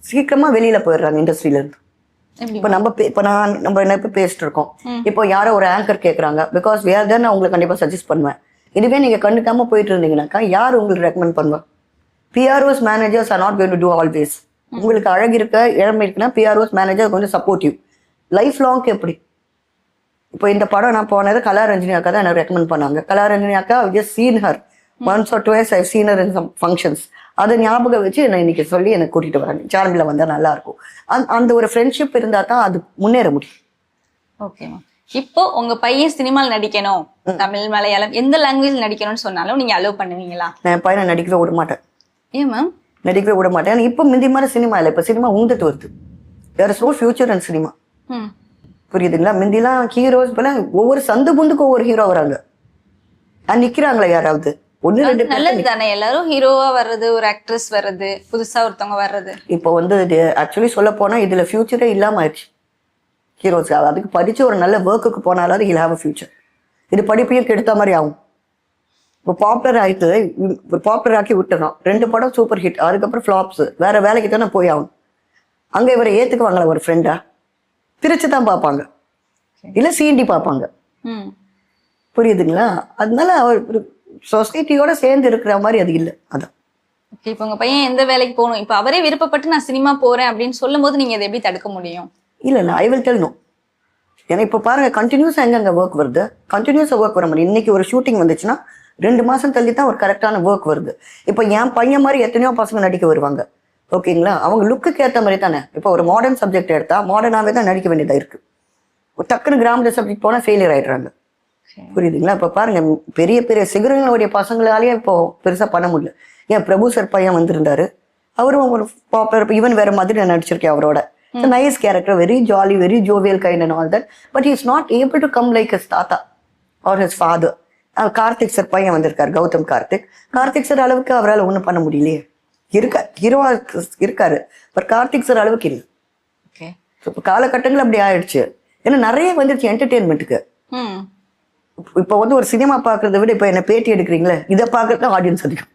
சீக்கிரமா வெளியில போயிடுறாங்க இண்டஸ்ட்ரியில இருந்து. எப்படி இப்போ நம்ம என்ன இப்போ பேசிட்டு இருக்கோம். இப்போ யாரோ ஒரு ஆங்கர் கேட்குறாங்க, பிகாஸ் வேறு தான் நான் உங்களுக்கு கண்டிப்பாக சஜஸ்ட் பண்ணுவேன். இதுவே நீங்கள் கண்டுக்காம போயிட்டு இருந்தீங்கன்னாக்கா யார் உங்களுக்கு ரெக்கமெண்ட் பண்ணுவா? PROs managers are not going to do always. உங்களுக்கு அழகு இருக்க இளமை இருக்குன்னா பிஆர்ஓஸ் மேனேஜர் கொஞ்சம் சப்போர்ட்டிவ். லைஃப் லாங்க்கு எப்படி? இப்போ இந்த படம் நான் போனது கலாரஞ்சினி அக்கா தான் எனக்கு ரெக்கமெண்ட் பண்ணாங்க. கலாரஞ்சினி அக்கா just seen her once or twice I seen her in some functions. அதை ஞாபகம் வச்சு நான் இன்னைக்கு சொல்லி எனக்கு கூட்டிட்டு வராங்க, சார்மில் வந்தால் நல்லா இருக்கும். அந்த ஒரு ஃப்ரெண்ட்ஷிப் இருந்தால் தான் அது முன்னேற முடியும். Okay ma'am. இப்போ உங்க பையன் சினிமாவில் நடிக்கணும், தமிழ் மலையாளம் எந்த லாங்குவேஜ் நடிக்கணும்னு சொன்னாலும் நீங்க அலோவ் பண்ணுவீங்களா? நான் என் பையனை நடிக்கவே விட மாட்டேன். ஏன் மேம்? நடிக்கவே விட மாட்டேன். இப்போ முந்தி மாதிரி சினிமா இல்லை. இப்போ சினிமா ஊந்துட்டு வருது. There is no future in cinema. புரியுதுங்களா? முந்திலாம் ஹீரோஸ் போல ஒவ்வொரு சந்து புந்துக்கு ஒவ்வொரு ஹீரோ வராங்க. நிக்கிறாங்களா யாராவது? ஒன்னு ரெண்டு நல்லது தானே, எல்லாரும் ஹீரோவா வர்றது, ஒரு ஆக்ட்ரஸ் வர்றது, புதுசா ஒருத்தவங்க வர்றது. இப்போ ஆக்சுவலி சொல்ல போனா இதுல ஃபியூச்சரே இல்லாம ஆயிடுச்சு ஹீரோஸ். அதுக்கு படிச்சு ஒரு நல்ல ஒர்க்குக்கு போனாலும் ஹில் ஹேவ் அ ஃபியூச்சர். இது படிப்பையும் கெடுத்த மாதிரி ஆகும். இப்போ பாப்புலர் ஆயிட்டு பாப்புலர் ஆக்கி விட்டுறோம். 2 படம் சூப்பர் ஹிட், அதுக்கப்புறம் ஃபிளாப்ஸ், வேற வேலைக்கு தானே போய் ஆகும். அங்க இவரை ஏத்துக்குவாங்களா ஒரு ஃப்ரெண்டா? பிரிச்சு தான் பார்ப்பாங்க, இல்ல சீண்டி பார்ப்பாங்க. புரியுதுங்களா? அதனால அவர் சொசைட்டியோட சேர்ந்து இருக்கிற மாதிரி அது இல்லை. அதான் இப்போ உங்க பையன் எந்த வேலைக்கு போகணும், இப்போ அவரே விருப்பப்பட்டு நான் சினிமா போறேன் அப்படின்னு சொல்லும் போது நீங்க அதை எப்படி தடுக்க முடியும்? இல்ல ஐ வில் டெல் நோ. ஏன்னா இப்போ பாருங்க, கண்டினியூஸா எங்க ஒர்க் வருது, கண்டினியூஸா ஒர்க் வர மாதிரி. இன்னைக்கு ஒரு ஷூட்டிங் வந்துச்சுன்னா 2 மாசம் தள்ளி தான் ஒரு கரெக்டான ஒர்க் வருது. இப்போ என் பையன் மாதிரி எத்தனையோ பசங்க நடிக்க வருவாங்க. ஓகேங்களா? அவங்க லுக்குக்கு ஏற்ற மாதிரி தானே. இப்போ ஒரு மாடர்ன் சப்ஜெக்ட் எடுத்தா மாடர்னாவே தான் நடிக்க வேண்டியதா இருக்கு. டக்குன்னு கிராம சப்ஜெக்ட் போனா ஃபெயிலியர் ஆயிடுறாங்க. புரியுதுங்களா? இப்போ பாருங்க, பெரிய பெரிய சிகரங்களுடைய பசங்களாலேயே இப்போ பெருசா பண்ண முடியல. ஏன் பிரபு சார் பையன் வந்திருந்தாரு, அவரும் ஒரு பாப்புலர். ஈவன் வேற மாதிரி நான் நடிச்சிருக்கேன் அவரோட. Nice character, very jolly, very jovial kind and all that. But is not able to come like his தாத்தா or his father. Karthik sir பையன் வந்திருக்காரு, கௌதம் கார்த்திக் சார் அளவுக்கு அவரால் ஒன்றும் பண்ண முடியலையே. ஹீரோவா இருக்காரு, பட் கார்த்திக் சார் அளவுக்கு இல்லை. இப்போ காலகட்டங்கள் அப்படி ஆயிடுச்சு. ஏன்னா நிறைய வந்துருச்சு என்டர்டெயின்மெண்ட்டுக்கு. இப்போ ஒரு சினிமா பாக்குறத விட இப்போ என்ன பேட்டி எடுக்கிறீங்களே, இதை பார்க்கறது ஆடியன்ஸ் அதிகம்.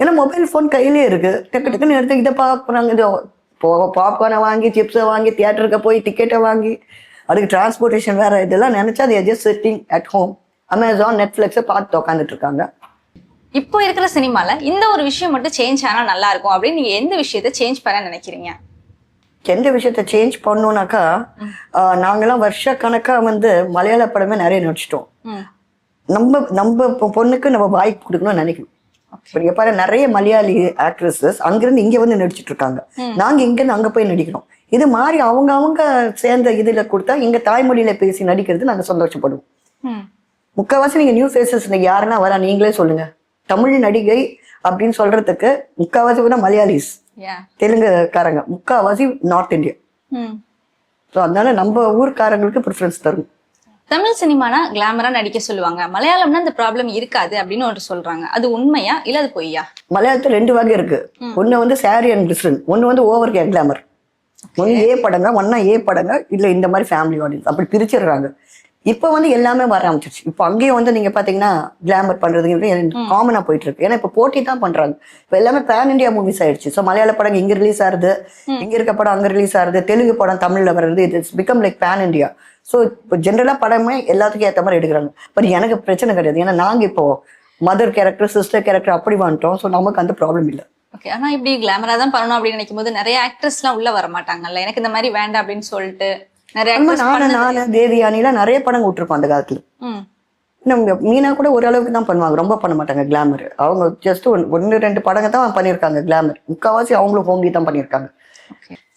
ஏன்னா மொபைல் ஃபோன் கையிலே இருக்கு, டக்கு டக்குன்னு எடுத்து இதை பார்க்குறாங்க. இது பாப்கார்னை வாங்கி, சிப்ஸை வாங்கி, தியேட்டருக்கு போய் டிக்கெட்டை வாங்கி, அதுக்கு டிரான்ஸ்போர்டேஷன் வேற, இதெல்லாம் நினைச்சா அது just sitting at home, Amazon, நெட்ஃபிளிக்ஸை பார்த்து உட்காந்துட்டு இருக்காங்க. இப்போ இருக்கிற சினிமால இந்த ஒரு விஷயம் மட்டும் சேஞ்ச் ஆனா நல்லா இருக்கும் அப்படின்னு நீங்க எந்த விஷயத்த சேஞ்ச் பண்ண நினைக்கிறீங்க? எந்த விஷயத்த சேஞ்ச் பண்ணோம்னாக்கா, நாங்கெல்லாம் வருஷ கணக்கா மலையாள படமே நிறைய நடிச்சிட்டோம். நம்ம பொண்ணுக்கு நம்ம வாய்ப்பு கொடுக்கணும்னு நினைக்கணும். இப்ப பாரு, நிறைய மலையாளி ஆக்ட்ரஸஸ் அங்கிருந்து இங்க நடிச்சிட்டு இருக்காங்க. நாங்க இங்க இருந்து அங்க போய் நடிக்கிறோம். இது மாதிரி அவங்க சேர்ந்த இதுல கொடுத்தா எங்க தாய்மொழியில பேசி நடிக்கிறது நாங்க சந்தோஷப்படுவோம். முக்கால்வாசி நீங்க நியூ ஃபேஸஸ் யாருன்னா வரா, நீங்களே சொல்லுங்க. தமிழ் நடிகை அப்படின்னு சொல்றதுக்கு முக்கால்வாசி கூட மலையாளிஸ், தெலுங்குக்காரங்க, முக்கால்வாசி நார்த் இந்தியா. அதனால நம்ம ஊர்க்காரங்களுக்கு ப்ரிஃபரன்ஸ் தரும். தமிழ் சினிமானா கிளாமரா நடிக்க சொல்லுவாங்க, மலையாளம்னா இந்த ப்ராப்ளம் இருக்காது அப்படின்னு ஒரு சொல்றாங்க. அது உண்மையா இல்ல அது பொய்யா? மலையாளத்துல 2 வகை இருக்கு. ஒண்ணு சாரி அண்ட் கிளிசரின், ஒண்ணு ஓவர் கிளாமர். ஒன்னு ஏ படங்க, ஒன்னா ஏ படங்க, இல்ல இந்த மாதிரி ஃபேமிலி ஆடியன்ஸ், அப்படி பிரிச்சிடுறாங்க. இப்போ எல்லாமே வர ஆரம்பிச்சிருச்சு. இப்போ அங்கேயும் நீங்க பாத்தீங்கன்னா கிளாமர் பண்றது காமனா போயிட்டு இருக்கு. ஏன்னா இப்போ போட்டி தான் பண்றாங்க. இப்போ எல்லாமே பேன் இந்தியா மூவிஸ் ஆயிடுச்சு. ஸோ மலையாள படம் இங்க ரிலீஸ் ஆகுது, இங்க இருக்க படம் அங்க ரிலீஸ் ஆகுது, தெலுங்கு படம் தமிழ்ல வர்றது, it's become like pan India. So இப்போ ஜென்ரலா படமே எல்லாத்துக்கும் ஏற்ற மாதிரி எடுக்கிறாங்க. பட் எனக்கு பிரச்சனை கிடையாது. ஏன்னா நாங்க இப்போ மதர் கேரக்டர், சிஸ்டர் கேரக்டர் அப்படி வந்துட்டோம். ஸோ நமக்கு அந்த ப்ராப்ளம் இல்லை. ஓகே. ஆனா இப்படி கிளாமரா தான் பண்ணணும் அப்படின்னு நினைக்கும் போது நிறைய ஆக்ட்ரஸ் எல்லாம் உள்ள வர மாட்டாங்கல்ல, எனக்கு இந்த மாதிரி வேண்டாம் அப்படின்னு சொல்லிட்டு நானு தேவியானிலாம் நிறைய படம் விட்டுருப்போம் அந்த காலத்துல. நம்ம மீனா கூட ஓரளவுக்கு தான் பண்ணுவாங்க, ரொம்ப பண்ண மாட்டாங்க கிளாமர். அவங்க ஜஸ்ட் 1-2 படங்க தான் பண்ணியிருக்காங்க கிளாமர். முக்கால்வாசி அவங்களும் ஹோம்லி தான் பண்ணியிருக்காங்க.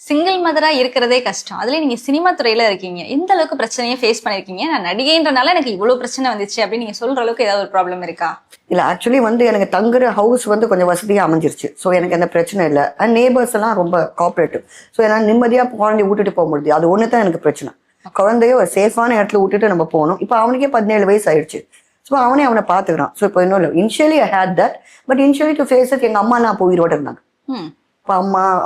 சிங்கிள் மதரா இருக்கிறதே கஷ்டம். அதுல நீங்க சினிமா துறையில இருக்கீங்க, எந்த அளவுக்கு பிரச்சனையை ஃபேஸ் பண்ணிருக்கீங்க? நான் நடிகைன்றனால எனக்கு இவ்வளவு பிரச்சனை வந்துச்சு அப்படின்னு நீங்க சொல்ற அளவுக்கு ஏதாவது ஒரு ப்ராப்ளம் இருக்கா? இல்ல, ஆக்சுவலி எனக்கு தங்குற ஹவுஸ் கொஞ்சம் வசதியா அமைஞ்சிருச்சு. ஸோ எனக்கு அந்த பிரச்சனை இல்லை. அண்ட் நேபர்ஸ் எல்லாம் ரொம்ப கோஆப்ரேட்டிவ். ஸோ என்னால் நிம்மதியா குழந்தைய விட்டுட்டு போக முடியுது. அது ஒன்று தான் எனக்கு பிரச்சனை. குழந்தைய ஒரு சேஃபான இடத்துல விட்டுட்டு நம்ம போகணும். இப்போ அவனுக்கே 17 வயசு ஆயிடுச்சு. ஸோ அவனை பார்த்துக்கிறான். ஸோ இப்போ இன்னும் இல்லை. Initially I hate that, but initially to face it எங்க அம்மா நான் அப்போ உயிரோட இருந்தாங்க. இப்போ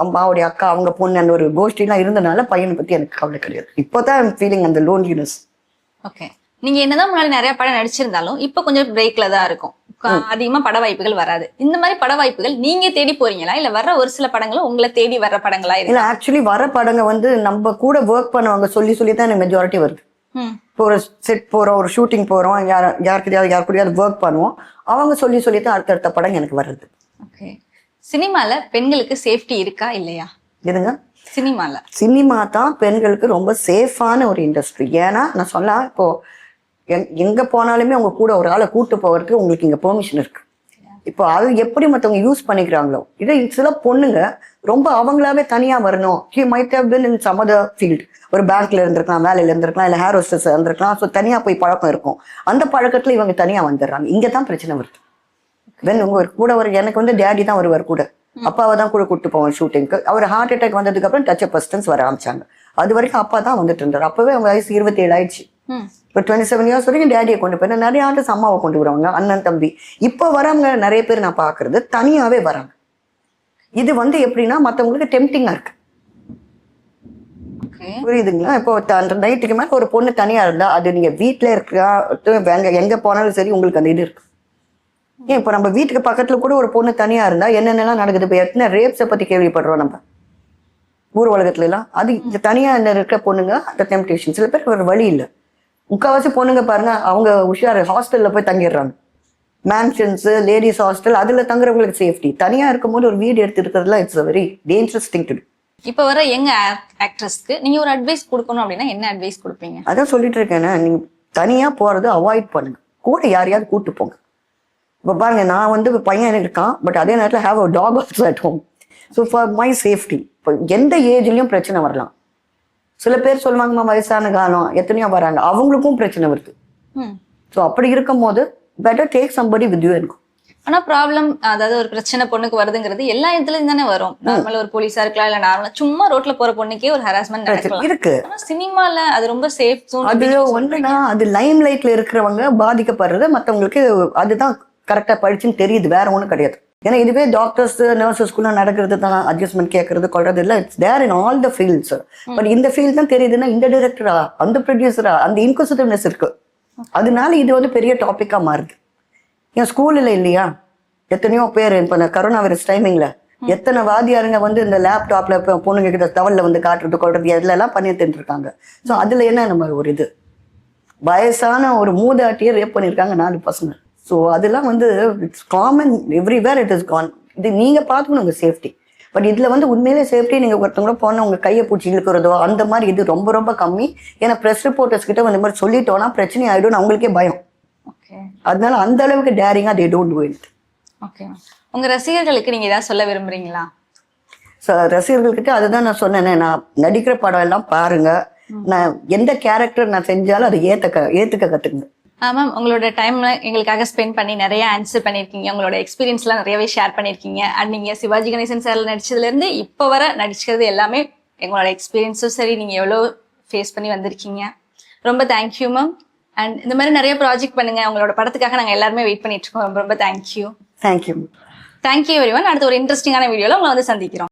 அம்மாவுடைய அக்கா, அவங்க பொண்ணு, அந்த ஒரு கோஷ்டிலாம் இருந்தனால பையனை பத்தி எனக்கு கவலை கிடையாது. இப்போதான் ஃபீலிங் அந்த லோன்லினஸ். ஓகே. நீங்க என்னதான் முன்னாடி நிறைய படம் நடிச்சிருந்தாலும் இப்போ கொஞ்சம் பிரேக்ல தான் இருக்கும். அதிகமா பட வாய்ப்புகள் வராது. இந்த மாதிரி பட வாய்ப்புகள் நீங்க தேடி போறீங்களா, இல்ல வர்ற ஒரு சில படங்களும் உங்களை தேடி வர்ற படங்களா இல்ல இருக்கு? ஆக்சுவலி வர படங்க வந்து நம்ம கூட ஒர்க் பண்ணவங்க சொல்லி தான் எனக்கு மெஜாரிட்டி வருது. இப்போ ஒரு செட் போறோம், ஒரு ஷூட்டிங் போறோம், யார் கூடயாவது ஒர்க் பண்ணுவோம், அவங்க சொல்லி தான் அடுத்தடுத்த படம் எனக்கு வருது. ஓகே. சினிமால பெண்களுக்கு சேஃப்டி இருக்கா இல்லையா? எதுங்க? சினிமா தான் பெண்களுக்கு ரொம்ப சேஃபான ஒரு இண்டஸ்ட்ரி. ஏன்னா நான் சொன்னா இப்போ எங்க போனாலுமே உங்க கூட ஒரு ஆளை கூட்டு போகிறதுக்கு உங்களுக்கு இங்க பெர்மிஷன் இருக்கு. இப்போ அது எப்படி மற்றவங்க யூஸ் பண்ணிக்கிறாங்களோ, இதே சில பொண்ணுங்க ரொம்ப அவங்களாவே தனியா வரணும். He might have been in some other field, ஒரு பேங்க்ல இருந்திருக்கலாம், வேலையில இருந்திருக்கலாம், இல்லை ஹேர் ஹோஸ்டஸ் இருந்திருக்கலாம். ஸோ தனியா போய் பழக்கம் இருக்கும். அந்த பழக்கத்துல இவங்க தனியா வந்துடுறாங்க. இங்கதான் பிரச்சனை வருது. வென் உங்க கூட ஒரு எனக்கு வந்து டேடி தான் வருவார் கூட, அப்பாவை தான் கூட கூப்பிட்டு போவோம் ஷூட்டிங்க்கு. அவர் ஹார்ட் அட்டாக் வந்ததுக்கு அப்புறம் டச் அப் பர்சன்ஸ் வர ஆரம்பிச்சாங்க. அது வரைக்கும் அப்பா தான் வந்துட்டு இருந்தார். அப்பவே அவங்க வயசு 27 ஆயிடுச்சு. இப்போ 27 இயர்ஸ் வரைக்கும் டேடியை கொண்டு போய் நிறைய ஆர்டிஸ்ட் அம்மாவை கொண்டு வருவாங்க, அண்ணன் தம்பி. இப்போ வரவங்க நிறைய பேர் நான் பாக்குறது தனியாவே வராங்க. இது வந்து எப்படின்னா மற்றவங்களுக்கு டெம்டிங்கா இருக்கு. புரியுதுங்களா? இப்போ அந்த நைட்டுக்கு மேல ஒரு பொண்ணு தனியா இருந்தா அது நீங்க வீட்டுல இருக்கா எங்க போனாலும் சரி உங்களுக்கு அந்த இது இருக்கு. ஏன் இப்போ நம்ம வீட்டுக்கு பக்கத்துல கூட ஒரு பொண்ணு தனியா இருந்தா என்னென்னலாம் நடக்குது? இப்போ எத்தனை ரேப்ஸை பத்தி கேள்விப்படுறோம் நம்ம ஊர் உலகத்துல எல்லாம். அது இந்த தனியா இருக்கிற பொண்ணுங்க அந்த டெம்டேஷன். சில பேர் ஒரு வழி இல்லை. முக்கால்வாசி பொண்ணுங்க பாருங்க, அவங்க உஷாரு ஹாஸ்டல்ல போய் தங்கிடுறாங்க. மேன்ஷன்ஸ், லேடிஸ் ஹாஸ்டல், அதுல தங்குறவங்களுக்கு சேஃப்டி. தனியா இருக்கும்போது ஒரு வீடு எடுத்து இருக்கிறதுல it's very dangerous thing to to. இப்ப வர யங் ஆக்ட்ரஸ்க்கு நீங்க ஒரு அட்வைஸ் கொடுக்கணும் அப்படின்னா என்ன அட்வைஸ் கொடுப்பீங்க? அதான் சொல்லிட்டு இருக்கேன், நீங்க தனியா போறது அவாய்ட் பண்ணுங்க. கூட யாரையாவது கூட்டு போங்க. இப்போ பாருங்க, நான் வந்து பையன் இருக்கான், பட் அதே நேரத்தில் have a dog also at home. So for my safety. இப்போ எந்த ஏஜ்லயும் பிரச்சனை வரலாம். சில பேர் சொல்லுவாங்கம்மா வயசான காலம் எத்தனையோ வராங்க, அவங்களுக்கும் பிரச்சனை வருது. ஸோ அப்படி இருக்கும் போது better take somebody with you இருக்கும். ஆனா ப்ராப்ளம், அதாவது ஒரு பிரச்சனை பொண்ணுக்கு வருதுங்கிறது எல்லா இடத்துலயும் தானே வரும். நார்மலா ஒரு போலீஸா இருக்கலாம், இல்ல நார்மலா சும்மா ரோட்ல போற பொண்ணுக்கே ஒரு ஹராஸ்மெண்ட் நடக்கலாம் இருக்கு. ஆனா சினிமால அது ரொம்ப சேஃப் ஜோன். அது ஒண்ணுனா அது லைம் லைட்ல இருக்கிறவங்க பாதிக்கப்படுறது, மற்றவங்களுக்கு அதுதான் கரெக்டா படிச்சுன்னு தெரியுது, வேற ஒண்ணும் கிடையாது. ஏன்னா இதுவே டாக்டர்ஸ் நர்சஸ்குள்ள நடக்கிறது தான், அட்ஜஸ்ட்மெண்ட் கேட்கறது கொள்றது இல்லை. It's there in all the fields. But இந்த ஃபீல்ட் தான் தெரியுதுன்னா இந்த டைரக்டரா, அந்த ப்ரொடியூசரா, அந்த இன்குசிட்டிவ்னஸ் இருக்கு. அதனால இது வந்து பெரிய டாபிக்கா மாறுது. ஏன் ஸ்கூல்ல இல்லையா எத்தனையோ பேர் இப்போ கரோனா வைரஸ் டைமிங்ல எத்தனை வாதியாருங்க வந்து இந்த லேப்டாப்ல பொண்ணுங்க கிட்ட தவல்ல வந்து காட்டுறது கொள்றது இதுல எல்லாம் பண்ணிட்டு இருக்காங்க. ஸோ அதுல என்ன நம்ம ஒரு இது வயசான ஒரு மூதாட்டியை ரேப் பண்ணியிருக்காங்க 4 பசங்க. ஸோ அதெல்லாம் வந்து it's common everywhere, it is gone. இது நீங்க பார்த்துக்கணும் உங்க சேஃப்டி. பட் இதுல வந்து உண்மையிலே சேஃப்டி நீங்க ஒருத்தவங்க போன உங்க கையை பூச்சி இழுக்கிறதோ அந்த மாதிரி இது ரொம்ப ரொம்ப கம்மி. ஏன்னா ப்ரெஸ் ரிப்போர்ட்டர்ஸ் கிட்ட வந்து மாதிரி சொல்லிட்டோம்னா பிரச்சனை ஆயிடும், அவங்களுக்கே பயம். அதனால அந்த அளவுக்கு டேரிங்கா they don't do it. Okay. உங்க ரசிகர்களுக்கு நீங்க ஏதாவது சொல்ல விரும்புறீங்களா? ரசிகர்கள்கிட்ட அதுதான் நான் சொன்னேனே, நான் நடிக்கிற படம் எல்லாம் பாருங்க, நான் எந்த கேரக்டர் நான் செஞ்சாலும் அதை ஏத்துக்க கத்துக்குங்க. மேம், உங்களோட டைம்ல எங்களுக்காக ஸ்பெண்ட் பண்ணி நிறைய ஆன்சர் பண்ணிருக்கீங்க. உங்களோட எக்ஸ்பீரியன்ஸ் எல்லாம் நிறையவே ஷேர் பண்ணிருக்கீங்க. அண்ட் நீங்க சிவாஜி கணேசன் சார்ல நடிச்சதுல இருந்து இப்ப வர நடிச்சது எல்லாமே எங்களோட எக்ஸ்பீரியன்ஸும் சரி, நீங்க எவ்வளவு ஃபேஸ் பண்ணி வந்திருக்கீங்க. ரொம்ப தேங்க்யூ மேம். அண்ட் இந்த மாதிரி நிறைய ப்ராஜெக்ட் பண்ணுங்க. உங்களோட படத்துக்காக நாங்க எல்லாருமே வெயிட் பண்ணிட்டு இருக்கோம். ரொம்ப ரொம்ப தேங்க்யூ. Thank you everyone. அடுத்த ஒரு இன்ட்ரெஸ்டிங்கான வீடியோல உங்களை வந்து சந்திக்கிறோம்.